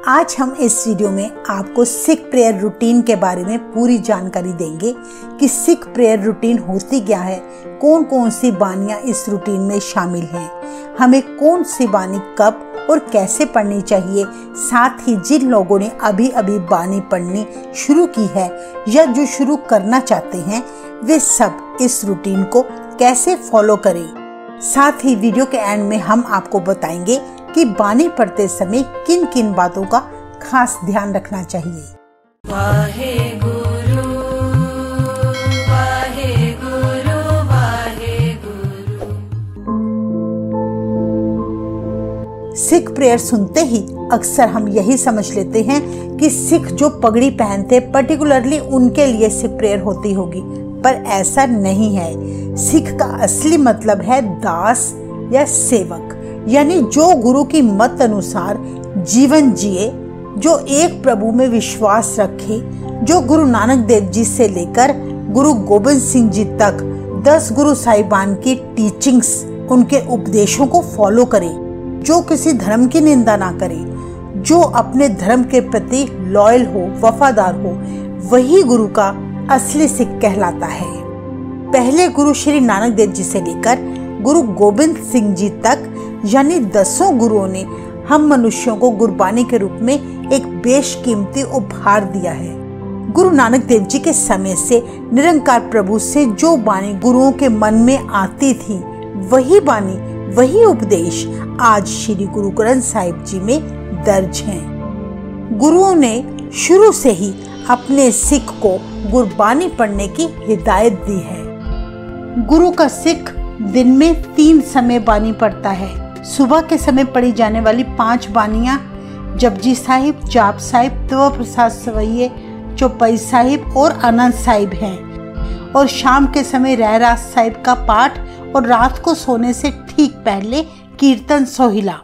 आज हम इस वीडियो में आपको सिख प्रेयर रूटीन के बारे में पूरी जानकारी देंगे कि सिख प्रेयर रूटीन होती क्या है, कौन कौन सी बानियां इस रूटीन में शामिल हैं, हमें कौन सी बानी कब और कैसे पढ़नी चाहिए, साथ ही जिन लोगों ने अभी अभी बानी पढ़नी शुरू की है या जो शुरू करना चाहते हैं वे सब इस रूटीन को कैसे फॉलो करें। साथ ही वीडियो के एंड में हम आपको बताएंगे कि बानी पढ़ते समय किन किन बातों का खास ध्यान रखना चाहिए। वाहे गुरु वाहे गुरु वाहे गुरु। सिख प्रेयर सुनते ही अक्सर हम यही समझ लेते हैं कि सिख जो पगड़ी पहनते पर्टिकुलरली उनके लिए सिख प्रेयर होती होगी, पर ऐसा नहीं है। सिख का असली मतलब है दास या सेवक, यानी जो गुरु की मत अनुसार जीवन जिए, जो एक प्रभु में विश्वास रखे, जो गुरु नानक देव जी से लेकर गुरु गोबिंद सिंह जी तक 10 गुरु साहिबान की टीचिंग्स, उनके उपदेशों को फॉलो करे, जो किसी धर्म की निंदा ना करे, जो अपने धर्म के प्रति लॉयल हो, वफादार हो, वही गुरु का असली सिख कहलाता है। पहले गुरु श्री नानक देव जी से लेकर गुरु गोबिंद सिंह जी तक यानी 10 गुरुओं ने हम मनुष्यों को गुरबानी के रूप में एक बेशकीमती उपहार दिया है। गुरु नानक देव जी के समय से निरंकार प्रभु से जो बानी गुरुओं के मन में आती थी, वही बानी, वही उपदेश आज श्री गुरु ग्रंथ साहिब जी में दर्ज हैं। गुरुओं ने शुरू से ही अपने सिख को गुरबानी पढ़ने की हिदायत दी है। गुरु का सिख दिन में 3 समय बानी पढ़ता है। सुबह के समय पढ़ी जाने वाली 5 बानियां जपजी साहिब, जाप साहिब, तवा प्रसाद सवैये, चौपाई साहिब और आनंद साहिब हैं, और शाम के समय रहरास साहिब का पाठ और रात को सोने से ठीक पहले कीर्तन सोहिला।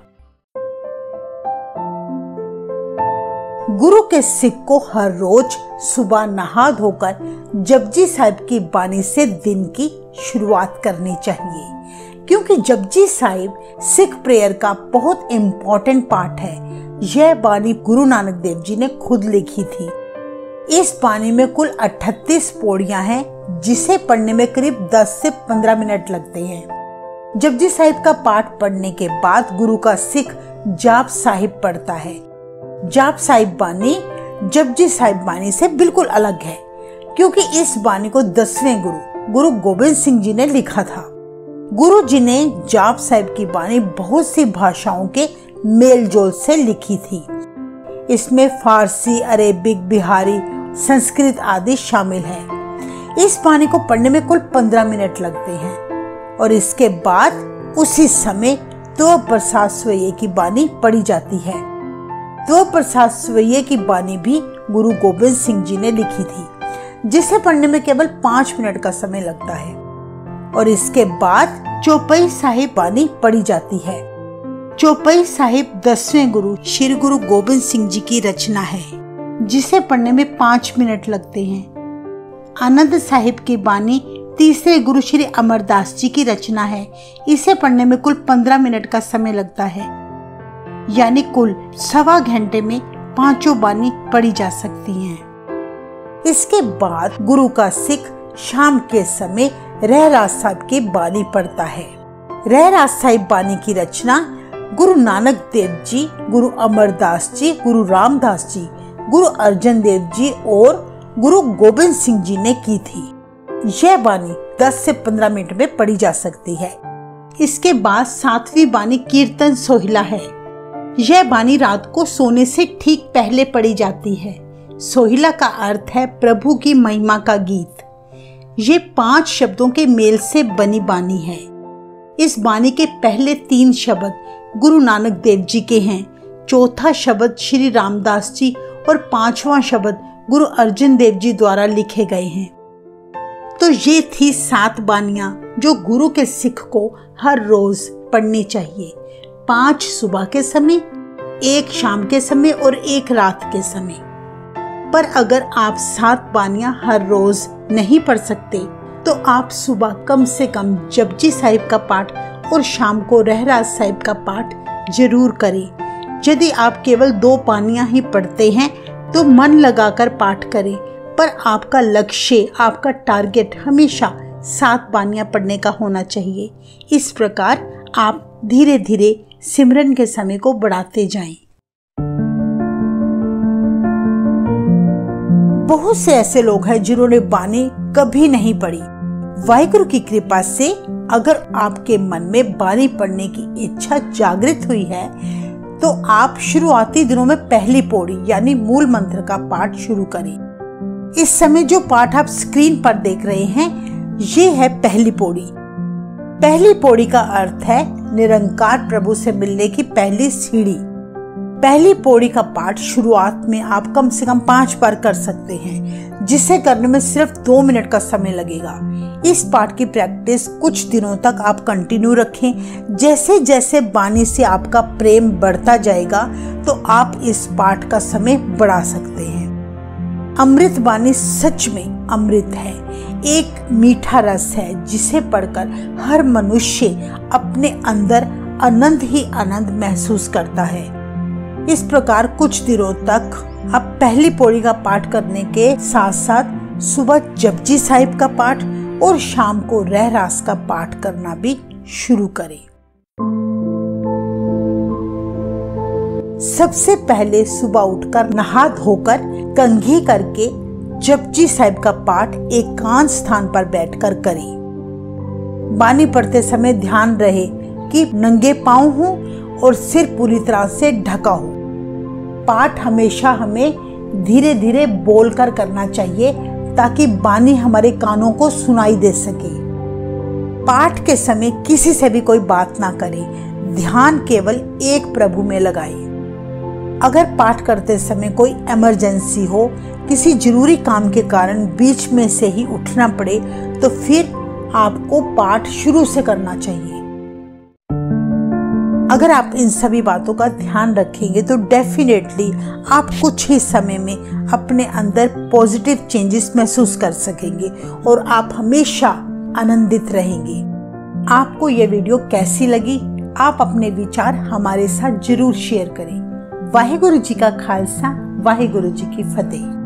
गुरु के सिख को हर रोज सुबह नहा धोकर जपजी साहिब की बानी से दिन की शुरुआत करनी चाहिए, क्योंकि जपजी साहिब सिख प्रेयर का बहुत इम्पोर्टेंट पार्ट है। यह बानी गुरु नानक देव जी ने खुद लिखी थी। इस बानी में कुल 38 पौड़ियां हैं, जिसे पढ़ने में करीब 10 से 15 मिनट लगते हैं। जपजी साहिब का पाठ पढ़ने के बाद गुरु का सिख जाप साहिब पढ़ता है। जाप साहिब बानी जपजी साहिब बानी से बिल्कुल अलग है, क्योंकि इस बानी को 10वें गुरु गोबिंद सिंह जी ने लिखा था। गुरु जी ने जाप साहिब की बानी बहुत सी भाषाओं के मेल जोल से लिखी थी। इसमें फारसी, अरेबिक, बिहारी, संस्कृत आदि शामिल है। इस बानी को पढ़ने में कुल 15 मिनट लगते हैं, और इसके बाद उसी समय तवा प्रसाद सवैये की बानी पढ़ी जाती है। तवा प्रसाद सवैये की बानी भी गुरु गोबिंद सिंह जी ने लिखी थी, जिसे पढ़ने में केवल 5 मिनट का समय लगता है, और इसके बाद चौपाई साहिब बानी पढ़ी जाती है। चौपाई साहिब 10वें गुरु श्री गुरु गोबिंद सिंह जी की रचना है, जिसे पढ़ने में 5 मिनट लगते हैं। आनंद साहिब की बानी 3रे गुरु श्री अमरदास जी की रचना है। इसे पढ़ने में कुल 15 मिनट का समय लगता है, यानी कुल 1.25 घंटे में 5 बानी पढ़ी जा सकती हैं। इसके बाद गुरु का सिख शाम के समय रहरास साहिब की बानी पढ़ता है। रहरास साहिब बानी की रचना गुरु नानक देव जी, गुरु अमरदास जी, गुरु रामदास जी, गुरु अर्जन देव जी और गुरु गोबिंद सिंह जी ने की थी। यह बानी 10 से 15 मिनट में पढ़ी जा सकती है। इसके बाद 7वीं बानी कीर्तन सोहिला है। यह बानी रात को सोने से ठीक पहले पढ़ी जाती है। सोहिला का अर्थ है प्रभु की महिमा का गीत। ये 5 शब्दों के मेल से बनी बानी है। इस बानी के पहले 3 शब्द गुरु नानक देव जी के हैं, चौथा शब्द श्री रामदास जी और 5वां शब्द गुरु अर्जन देव जी द्वारा लिखे गए हैं। तो ये थी 7 बानियां जो गुरु के सिख को हर रोज पढ़नी चाहिए। 5 सुबह के समय, 1 शाम के समय और 1 रात के समय। पर अगर आप 7 बानियां हर रोज नहीं पढ़ सकते, तो आप सुबह कम से कम जपजी साहिब का पाठ और शाम को रहरास साहिब का पाठ जरूर करें। यदि आप केवल 2 पानियां ही पढ़ते हैं तो मन लगाकर पाठ करें, पर आपका लक्ष्य, आपका टारगेट हमेशा 7 पानियां पढ़ने का होना चाहिए। इस प्रकार आप धीरे धीरे सिमरन के समय को बढ़ाते जाएं। बहुत से ऐसे लोग हैं जिन्होंने बानी कभी नहीं पढ़ी। वाहिगुरु की कृपा से अगर आपके मन में बानी पढ़ने की इच्छा जागृत हुई है तो आप शुरुआती दिनों में पहली पौड़ी यानी मूल मंत्र का पाठ शुरू करें। इस समय जो पाठ आप स्क्रीन पर देख रहे हैं ये है पहली पौड़ी। पहली पौड़ी का अर्थ है निरंकार प्रभु से मिलने की पहली सीढ़ी। पहली पौड़ी का पाठ शुरुआत में आप कम से कम 5 बार कर सकते हैं, जिसे करने में सिर्फ 2 मिनट का समय लगेगा। इस पाठ की प्रैक्टिस कुछ दिनों तक आप कंटिन्यू रखें। जैसे जैसे बानी से आपका प्रेम बढ़ता जाएगा तो आप इस पाठ का समय बढ़ा सकते हैं। अमृत बानी सच में अमृत है, एक मीठा रस है जिसे पढ़कर हर मनुष्य अपने अंदर आनंद ही आनंद महसूस करता है। इस प्रकार कुछ दिनों तक आप पहली पौड़ी का पाठ करने के साथ साथ सुबह जपजी साहिब का पाठ और शाम को रहरास का पाठ करना भी शुरू करें। सबसे पहले सुबह उठकर नहा धोकर कंघी करके जपजी साहिब का पाठ एकांत स्थान पर बैठकर करें। बानी पढ़ते समय ध्यान रहे कि नंगे पांव हों और सिर पूरी तरह से ढका हो। पाठ हमेशा हमें धीरे धीरे बोलकर करना चाहिए ताकि बानी हमारे कानों को सुनाई दे सके। पाठ के समय किसी से भी कोई बात ना करें, ध्यान केवल एक प्रभु में लगाएं। अगर पाठ करते समय कोई इमरजेंसी हो, किसी जरूरी काम के कारण बीच में से ही उठना पड़े तो फिर आपको पाठ शुरू से करना चाहिए। अगर आप इन सभी बातों का ध्यान रखेंगे तो डेफिनेटली आप कुछ ही समय में अपने अंदर पॉजिटिव चेंजेस महसूस कर सकेंगे और आप हमेशा आनंदित रहेंगे। आपको ये वीडियो कैसी लगी? आप अपने विचार हमारे साथ जरूर शेयर करें। वाहिगुरु जी का खालसा, वाहिगुरु जी की फतेह।